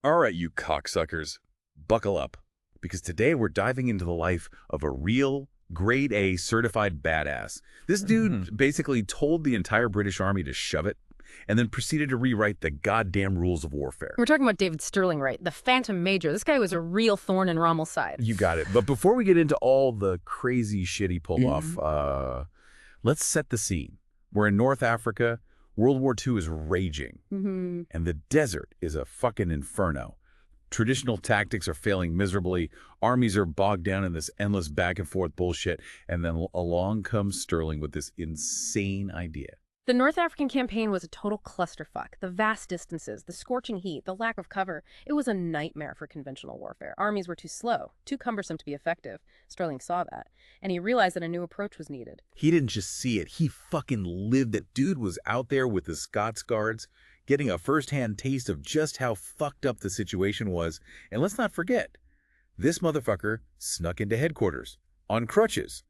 All right, you cocksuckers, buckle up, because today we're diving into the life of a real, grade A certified badass. This dude basically told the entire British Army to shove it, and then proceeded to rewrite the goddamn rules of warfare. We're talking about David Stirling, right? The Phantom Major. This guy was a real thorn in Rommel's side. You got it. But before we get into all the crazy shit he pulled off, let's set the scene. We're in North Africa. World War II is raging, and the desert is a fucking inferno. Traditional tactics are failing miserably. Armies are bogged down in this endless back and forth bullshit. And then along comes Stirling with this insane idea. The North African campaign was a total clusterfuck. The vast distances, the scorching heat, the lack of cover. It was a nightmare for conventional warfare. Armies were too slow, too cumbersome to be effective. Stirling saw that, and he realized that a new approach was needed. He didn't just see it. He fucking lived it. Dude was out there with the Scots Guards, getting a first-hand taste of just how fucked up the situation was. And let's not forget, this motherfucker snuck into headquarters on crutches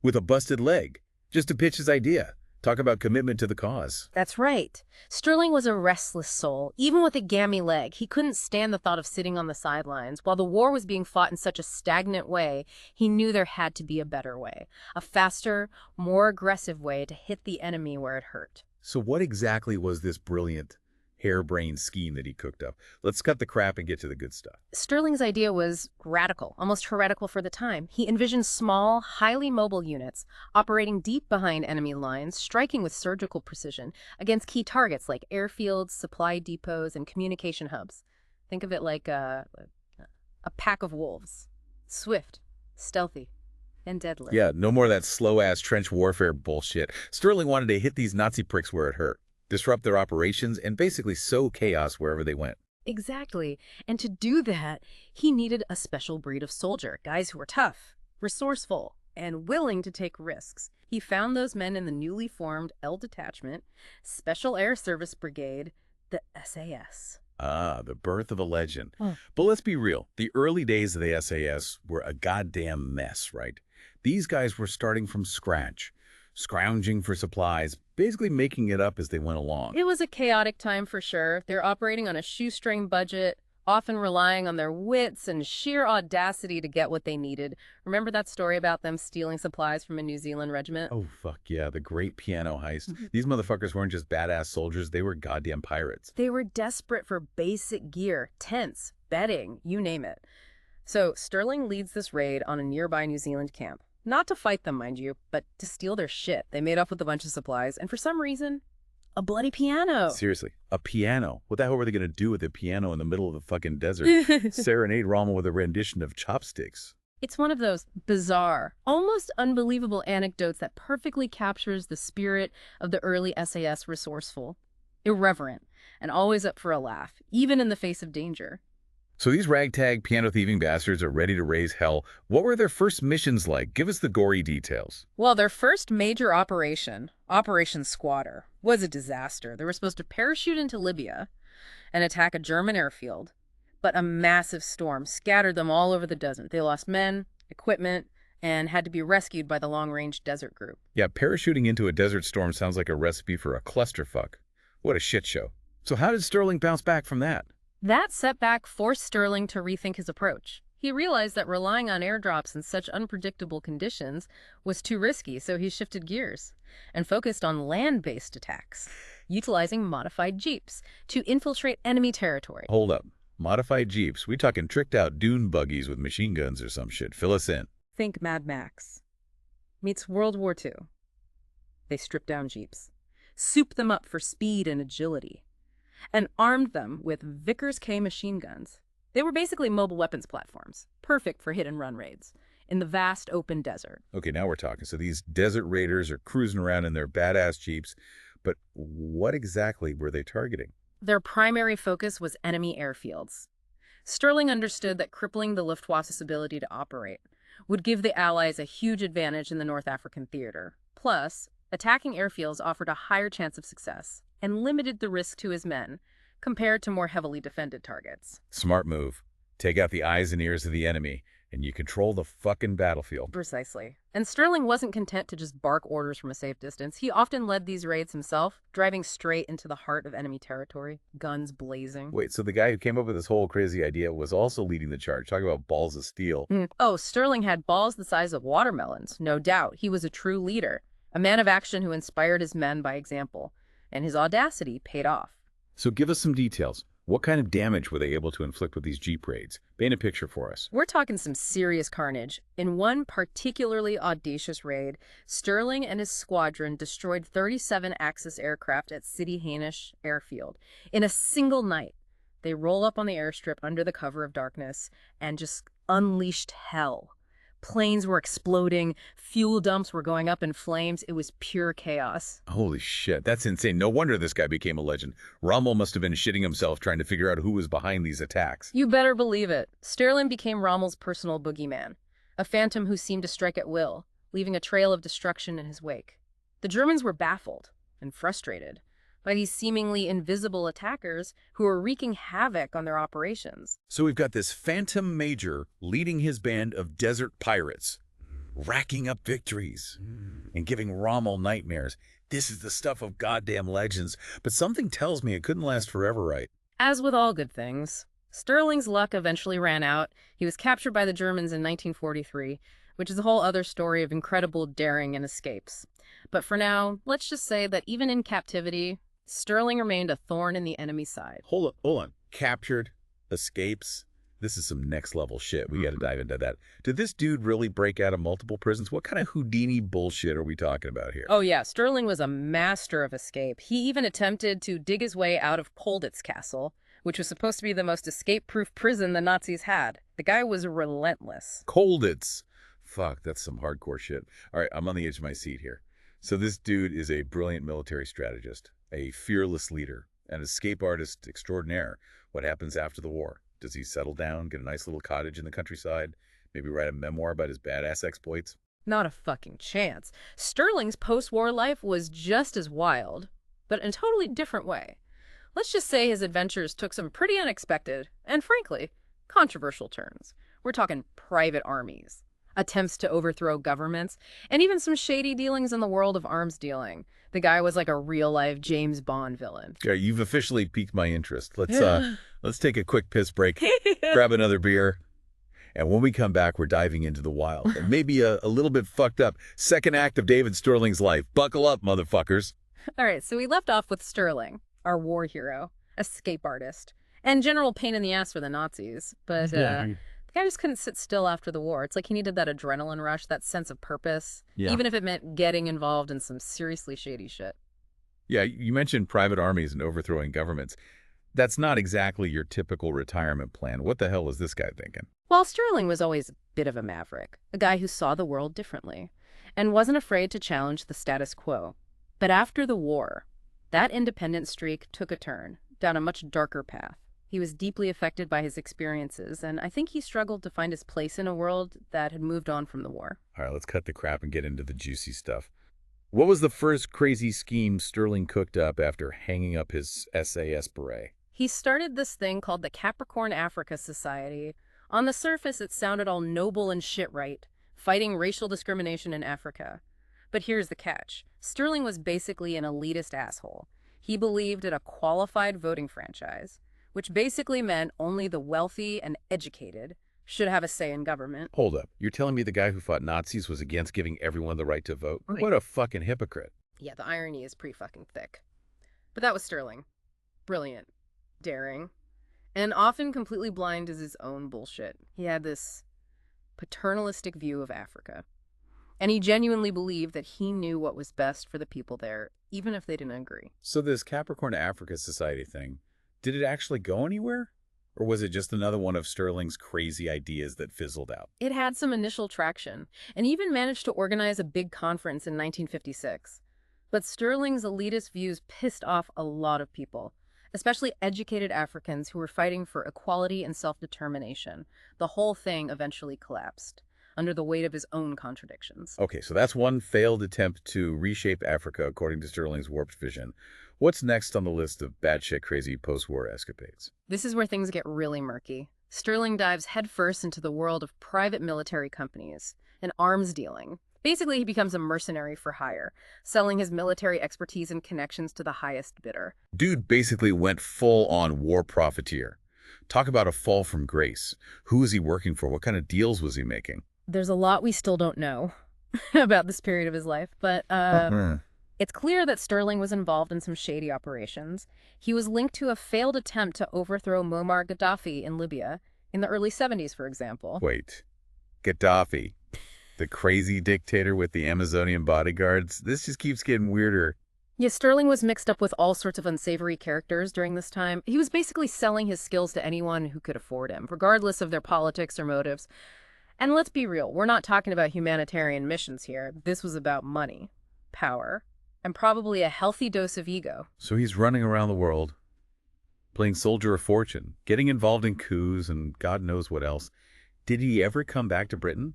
with a busted leg just to pitch his idea. Talk about commitment to the cause. That's right. Stirling was a restless soul. Even with a gammy leg, he couldn't stand the thought of sitting on the sidelines. While the war was being fought in such a stagnant way, he knew there had to be a better way. A faster, more aggressive way to hit the enemy where it hurt. So what exactly was this brilliant, harebrained scheme that he cooked up? Let's cut the crap and get to the good stuff. Stirling's idea was radical, almost heretical for the time. He envisioned small, highly mobile units operating deep behind enemy lines, striking with surgical precision against key targets like airfields, supply depots, and communication hubs. Think of it like a pack of wolves. Swift, stealthy, and deadly. Yeah, no more of that slow-ass trench warfare bullshit. Stirling wanted to hit these Nazi pricks where it hurt, disrupt their operations, and basically sow chaos wherever they went. Exactly. And to do that, he needed a special breed of soldier, guys who were tough, resourceful, and willing to take risks. He found those men in the newly formed L Detachment, Special Air Service Brigade, the SAS. Ah, the birth of a legend. But let's be real. The early days of the SAS were a goddamn mess, right? These guys were starting from scratch, scrounging for supplies, basically making it up as they went along. It was a chaotic time for sure. They're operating on a shoestring budget, often relying on their wits and sheer audacity to get what they needed. Remember that story about them stealing supplies from a New Zealand regiment? Oh, fuck yeah, the great piano heist. These motherfuckers weren't just badass soldiers, they were goddamn pirates. They were desperate for basic gear, tents, bedding, you name it. So Stirling leads this raid on a nearby New Zealand camp. Not to fight them, mind you, but to steal their shit. They made off with a bunch of supplies, and for some reason, a bloody piano. Seriously, a piano? What the hell were they going to do with a piano in the middle of the fucking desert? Serenade Rommel with a rendition of Chopsticks. It's one of those bizarre, almost unbelievable anecdotes that perfectly captures the spirit of the early SAS resourceful, irreverent, and always up for a laugh, even in the face of danger. So these ragtag piano-thieving bastards are ready to raise hell. What were their first missions like? Give us the gory details. Well, their first major operation, Operation Squatter, was a disaster. They were supposed to parachute into Libya and attack a German airfield, but a massive storm scattered them all over the desert. They lost men, equipment, and had to be rescued by the long-range desert group. Yeah, parachuting into a desert storm sounds like a recipe for a clusterfuck. What a shit show. So how did Stirling bounce back from that? That setback forced Stirling to rethink his approach. He realized that relying on airdrops in such unpredictable conditions was too risky, so he shifted gears and focused on land-based attacks, utilizing modified jeeps to infiltrate enemy territory. Hold up. Modified jeeps? We talking tricked-out dune buggies with machine guns or some shit. Fill us in. Think Mad Max meets World War II. They stripped down jeeps, souped them up for speed and agility, and armed them with Vickers K machine guns. They were basically mobile weapons platforms, perfect for hit-and-run raids in the vast open desert. Okay, now we're talking. So these desert raiders are cruising around in their badass jeeps, but what exactly were they targeting? Their primary focus was enemy airfields. Stirling understood that crippling the Luftwaffe's ability to operate would give the Allies a huge advantage in the North African theater. Plus, attacking airfields offered a higher chance of success and limited the risk to his men compared to more heavily defended targets. Smart move. Take out the eyes and ears of the enemy And you control the fucking battlefield. Precisely. And Stirling wasn't content to just bark orders from a safe distance. He often led these raids himself, driving straight into the heart of enemy territory, guns blazing. Wait, so the guy who came up with this whole crazy idea was also leading the charge. Talk about balls of steel. Oh, Stirling had balls the size of watermelons, no doubt. He was a true leader, a man of action who inspired his men by example. And his audacity paid off. So give us some details. What kind of damage were they able to inflict with these Jeep raids? Paint a picture for us. We're talking some serious carnage. In one particularly audacious raid, Stirling and his squadron destroyed 37 Axis aircraft at City Hainish Airfield. In a single night, they roll up on the airstrip under the cover of darkness and just unleashed hell. Planes were exploding, fuel dumps were going up in flames. It was pure chaos. Holy shit, that's insane. No wonder this guy became a legend. Rommel must have been shitting himself trying to figure out who was behind these attacks. You better believe it. Stirling became Rommel's personal boogeyman, a phantom who seemed to strike at will, leaving a trail of destruction in his wake. The Germans were baffled and frustrated by these seemingly invisible attackers who were wreaking havoc on their operations. So we've got this Phantom Major leading his band of desert pirates, racking up victories and giving Rommel nightmares. This is the stuff of goddamn legends, but something tells me it couldn't last forever, right? As with all good things, Stirling's luck eventually ran out. He was captured by the Germans in 1943, which is a whole other story of incredible daring and escapes. But for now, let's just say that even in captivity, Stirling remained a thorn in the enemy's side. Hold on. Captured, escapes. This is some next level shit. We got to dive into that. Did this dude really break out of multiple prisons? What kind of Houdini bullshit are we talking about here? Oh yeah, Stirling was a master of escape. He even attempted to dig his way out of Colditz Castle, which was supposed to be the most escape-proof prison the Nazis had. The guy was relentless. Colditz. Fuck, that's some hardcore shit. All right, I'm on the edge of my seat here. So this dude is a brilliant military strategist, a fearless leader, an escape artist extraordinaire. What happens after the war? Does he settle down, get a nice little cottage in the countryside, maybe write a memoir about his badass exploits? Not a fucking chance. Stirling's post-war life was just as wild, but in a totally different way. Let's just say his adventures took some pretty unexpected and, frankly, controversial turns. We're talking private armies, attempts to overthrow governments, and even some shady dealings in the world of arms dealing. The guy was like a real-life James Bond villain. Okay, you've officially piqued my interest. Let's take a quick piss break, grab another beer, and when we come back, we're diving into the wild. And maybe a little bit fucked up second act of David Stirling's life. Buckle up, motherfuckers. All right, so we left off with Stirling, our war hero, escape artist, and general pain in the ass for the Nazis. But the guy just couldn't sit still after the war. It's like he needed that adrenaline rush, that sense of purpose, even if it meant getting involved in some seriously shady shit. Yeah, you mentioned private armies and overthrowing governments. That's not exactly your typical retirement plan. What the hell is this guy thinking? While Stirling was always a bit of a maverick, a guy who saw the world differently, and wasn't afraid to challenge the status quo. But after the war, that independent streak took a turn, down a much darker path. He was deeply affected by his experiences, and I think he struggled to find his place in a world that had moved on from the war. All right, let's cut the crap and get into the juicy stuff. What was the first crazy scheme Stirling cooked up after hanging up his SAS beret? He started this thing called the Capricorn Africa Society. On the surface, it sounded all noble and shit-right, fighting racial discrimination in Africa. But here's the catch. Stirling was basically an elitist asshole. He believed in a qualified voting franchise, which basically meant only the wealthy and educated should have a say in government. Hold up. You're telling me the guy who fought Nazis was against giving everyone the right to vote? Right. What a fucking hypocrite. Yeah, the irony is pretty fucking thick. But that was Stirling. Brilliant. Daring. And often completely blind to his own bullshit. He had this paternalistic view of Africa. And he genuinely believed that he knew what was best for the people there, even if they didn't agree. So this Capricorn Africa Society thing, did it actually go anywhere? Or was it just another one of Stirling's crazy ideas that fizzled out? It had some initial traction, and even managed to organize a big conference in 1956. But Stirling's elitist views pissed off a lot of people, especially educated Africans who were fighting for equality and self-determination. The whole thing eventually collapsed under the weight of his own contradictions. Okay, so that's one failed attempt to reshape Africa according to Stirling's warped vision. What's next on the list of batshit crazy post-war escapades? This is where things get really murky. Stirling dives headfirst into the world of private military companies and arms dealing. Basically, he becomes a mercenary for hire, selling his military expertise and connections to the highest bidder. Dude basically went full-on war profiteer. Talk about a fall from grace. Who was he working for? What kind of deals was he making? There's a lot we still don't know about this period of his life, but it's clear that Stirling was involved in some shady operations. He was linked to a failed attempt to overthrow Muammar Gaddafi in Libya in the early 70s, for example. Wait, Gaddafi, the crazy dictator with the Amazonian bodyguards? This just keeps getting weirder. Yeah, Stirling was mixed up with all sorts of unsavory characters during this time. He was basically selling his skills to anyone who could afford him, regardless of their politics or motives. And let's be real, we're not talking about humanitarian missions here. This was about money, power, and probably a healthy dose of ego. So he's running around the world, playing soldier of fortune, getting involved in coups and God knows what else. Did he ever come back to Britain?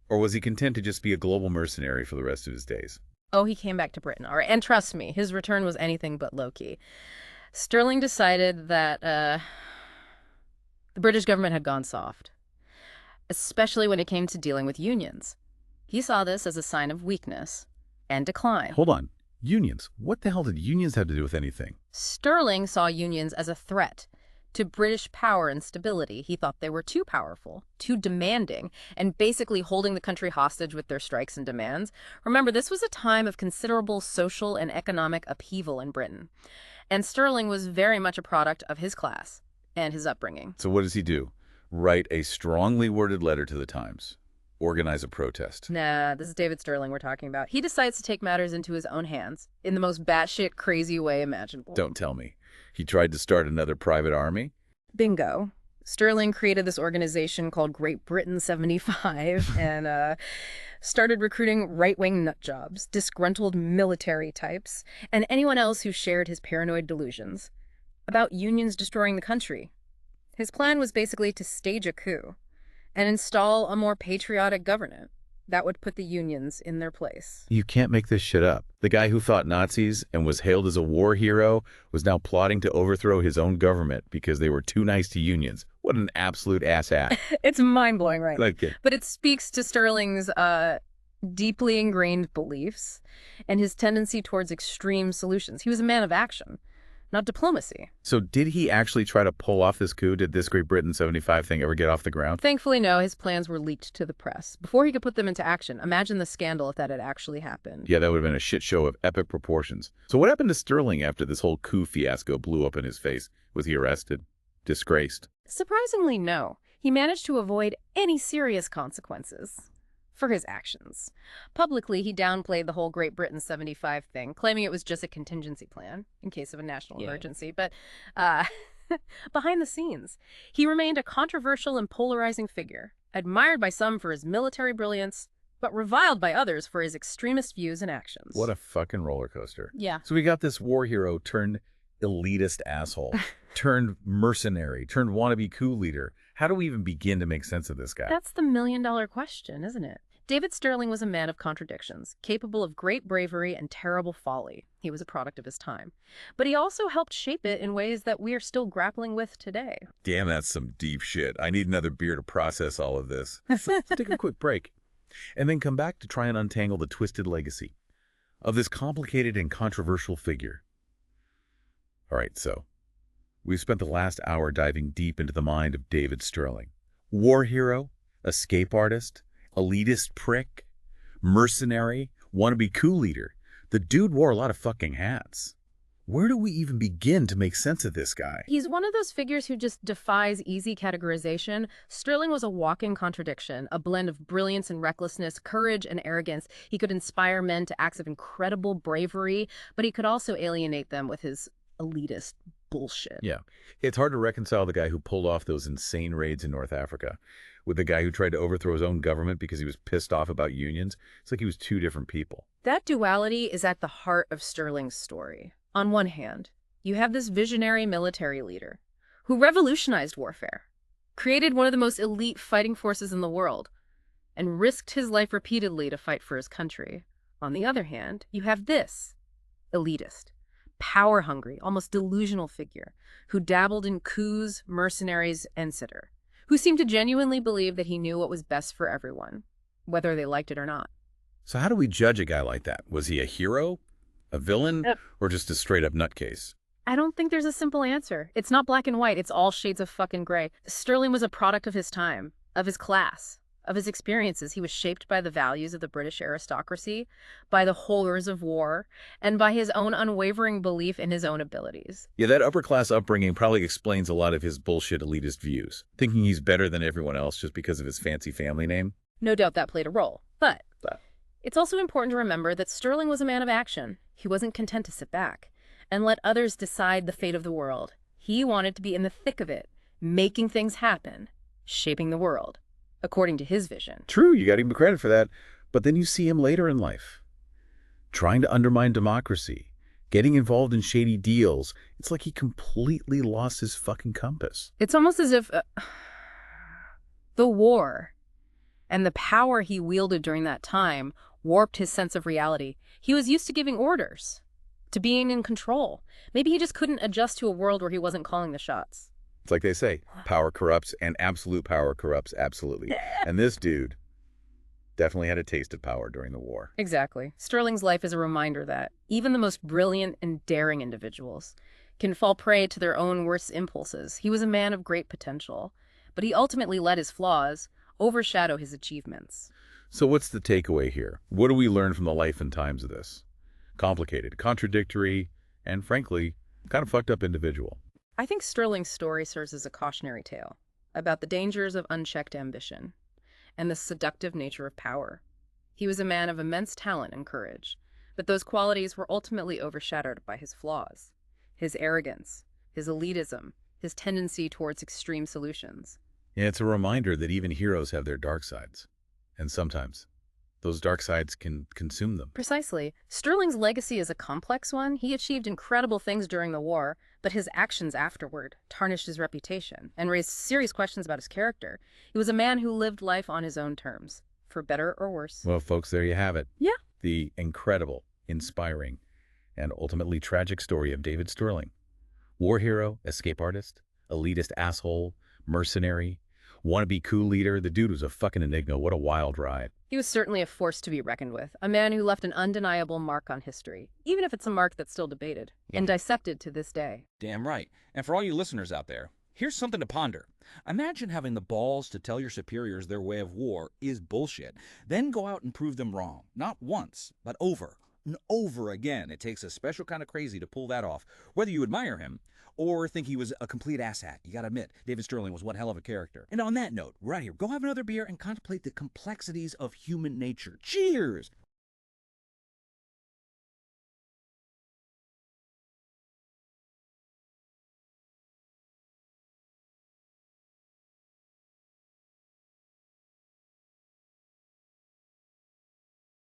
Or was he content to just be a global mercenary for the rest of his days? Oh, he came back to Britain. All right. And trust me, his return was anything but low-key. Stirling decided that the British government had gone soft, especially when it came to dealing with unions. He saw this as a sign of weakness and decline. Hold on. Unions? What the hell did unions have to do with anything? Stirling saw unions as a threat to British power and stability. He thought they were too powerful, too demanding, and basically holding the country hostage with their strikes and demands. Remember, this was a time of considerable social and economic upheaval in Britain, and Stirling was very much a product of his class and his upbringing. So what does he do? Write a strongly worded letter to the Times. Organize a protest. Nah, this is David Stirling we're talking about. He decides to take matters into his own hands in the most batshit crazy way imaginable. Don't tell me. He tried to start another private army? Bingo. Stirling created this organization called Great Britain 75 and started recruiting right-wing nutjobs, disgruntled military types, and anyone else who shared his paranoid delusions about unions destroying the country. His plan was basically to stage a coup and install a more patriotic government that would put the unions in their place. You can't make this shit up. The guy who fought Nazis and was hailed as a war hero was now plotting to overthrow his own government because they were too nice to unions. What an absolute asshat. It's mind-blowing, right? Okay. But it speaks to Stirling's deeply ingrained beliefs and his tendency towards extreme solutions. He was a man of action, not diplomacy. So did he actually try to pull off this coup? Did this Great Britain 75 thing ever get off the ground? Thankfully, no. His plans were leaked to the press before he could put them into action. Imagine the scandal if that had actually happened. Yeah, that would have been a shit show of epic proportions. So what happened to Stirling after this whole coup fiasco blew up in his face? Was he arrested? Disgraced? Surprisingly, no. He managed to avoid any serious consequences for his actions. Publicly, he downplayed the whole Great Britain 75 thing, claiming it was just a contingency plan in case of a national emergency. But behind the scenes, he remained a controversial and polarizing figure, admired by some for his military brilliance, but reviled by others for his extremist views and actions. What a fucking roller coaster. Yeah. So we got this war hero turned elitist asshole, turned mercenary, turned wannabe coup leader. How do we even begin to make sense of this guy? That's the million-dollar question, isn't it? David Stirling was a man of contradictions, capable of great bravery and terrible folly. He was a product of his time. But he also helped shape it in ways that we are still grappling with today. Damn, that's some deep shit. I need another beer to process all of this. Let's take a quick break and then come back to try and untangle the twisted legacy of this complicated and controversial figure. All right, so we've spent the last hour diving deep into the mind of David Stirling. War hero, escape artist, elitist prick, mercenary, wannabe coup leader. The dude wore a lot of fucking hats. Where do we even begin to make sense of this guy? He's one of those figures who just defies easy categorization. Stirling was a walking contradiction, a blend of brilliance and recklessness, courage and arrogance. He could inspire men to acts of incredible bravery, but he could also alienate them with his elitist bullshit. Yeah. It's hard to reconcile the guy who pulled off those insane raids in North Africa with the guy who tried to overthrow his own government because he was pissed off about unions. It's like he was two different people. That duality is at the heart of Stirling's story. On one hand, you have this visionary military leader who revolutionized warfare, created one of the most elite fighting forces in the world, and risked his life repeatedly to fight for his country. On the other hand, you have this elitist, power-hungry, almost delusional figure who dabbled in coups, mercenaries, and sitter, who seemed to genuinely believe that he knew what was best for everyone, whether they liked it or not. So how do we judge a guy like that? Was he a hero, a villain, or just a straight-up nutcase? I don't think there's a simple answer. It's not black and white. It's all shades of fucking gray. Stirling was a product of his time, of his class, of his experiences. He was shaped by the values of the British aristocracy, by the horrors of war, and by his own unwavering belief in his own abilities. Yeah, that upper-class upbringing probably explains a lot of his bullshit elitist views, thinking he's better than everyone else just because of his fancy family name. No doubt that played a role, but it's also important to remember that Stirling was a man of action. He wasn't content to sit back and let others decide the fate of the world. He wanted to be in the thick of it, making things happen, shaping the world, according to his vision. True, you got to give him credit for that. But then you see him later in life, trying to undermine democracy, getting involved in shady deals. It's like he completely lost his fucking compass. It's almost as if the war and the power he wielded during that time warped his sense of reality. He was used to giving orders, to being in control. Maybe he just couldn't adjust to a world where he wasn't calling the shots. It's like they say, power corrupts, and absolute power corrupts absolutely. And this dude definitely had a taste of power during the war. Exactly. Stirling's life is a reminder that even the most brilliant and daring individuals can fall prey to their own worst impulses. He was a man of great potential, but he ultimately let his flaws overshadow his achievements. So what's the takeaway here? What do we learn from the life and times of this complicated, contradictory, and frankly, kind of fucked up individual? I think Stirling's story serves as a cautionary tale about the dangers of unchecked ambition and the seductive nature of power. He was a man of immense talent and courage, but those qualities were ultimately overshadowed by his flaws, his arrogance, his elitism, his tendency towards extreme solutions. Yeah, it's a reminder that even heroes have their dark sides. And sometimes those dark sides can consume them. Precisely. Stirling's legacy is a complex one. He achieved incredible things during the war, but his actions afterward tarnished his reputation and raised serious questions about his character. He was a man who lived life on his own terms, for better or worse. Well, folks, there you have it. Yeah. The incredible, inspiring, and ultimately tragic story of David Stirling. War hero, escape artist, elitist asshole, mercenary, wannabe coup leader. The dude was a fucking enigma. What a wild ride. He was certainly a force to be reckoned with, a man who left an undeniable mark on history, even if it's a mark that's still debated and dissected to this day. Damn right. And for all you listeners out there, here's something to ponder. Imagine having the balls to tell your superiors their way of war is bullshit, then go out and prove them wrong. Not once, but over and over again. It takes a special kind of crazy to pull that off, whether you admire him or think he was a complete asshat. You gotta admit, David Stirling was one hell of a character. And on that note, we're out here. Go have another beer and contemplate the complexities of human nature. Cheers!